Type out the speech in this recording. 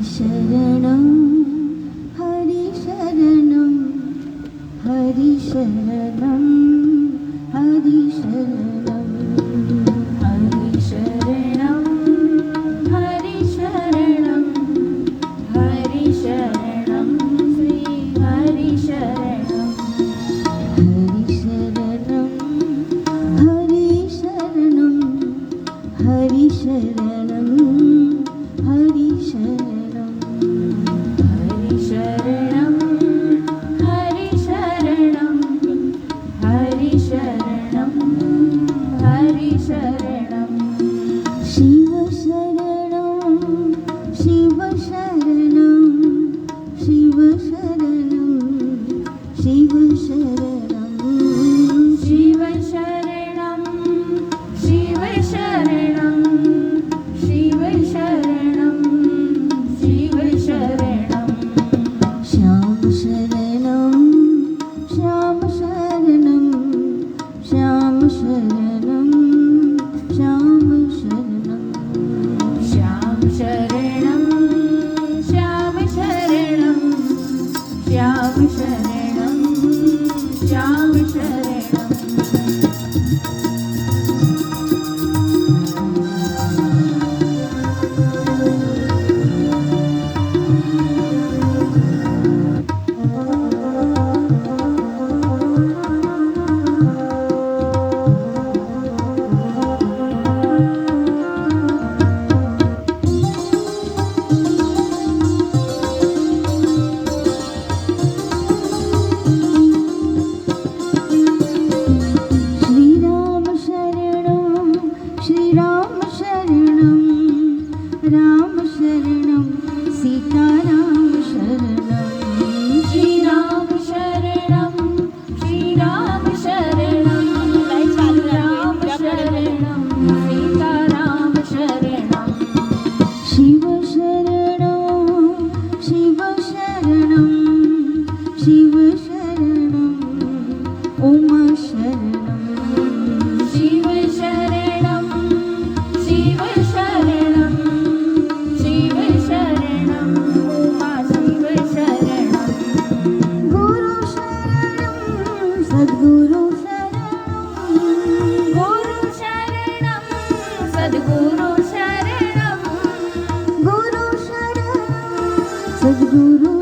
शरणं हरि शरणं हरि शरणं हरि शरणं हरि शरणं हरि शरणं हरि शरणं श्री हरि शरणं हरि शरणं हरि शरणं हरि शरणं हरि शरणं हरि शरणं हरि शरणं हरि शरणं हरि शरणं शिव शरणं शिव शरणं शिव शरणं शिव शरणं शिव शरणं शिव शरणं शिव शरणं शिव शरणं श्याम शरणं श्याम शरणं श्याम शरणं श्याम शरणं श्याम शरणं श्याम शरणं श्याम शरणं श्याम शरणं श्रीराम शरणं राम शरणं सीताराम शरणं श्रीराम शरणं श्रीराम शरणं राम शरणं सीताराम शरणं शिव शरणं शिव शरणं शिव शरणं उमा शरणं शिव शरणं शिव शरणं शिव शरणं उमा शिव शरणं गुरु शरणं सद्गुरु शरणं गुरु शरणं सद्गुरु शरणं गुरु शरणं सद्गुरु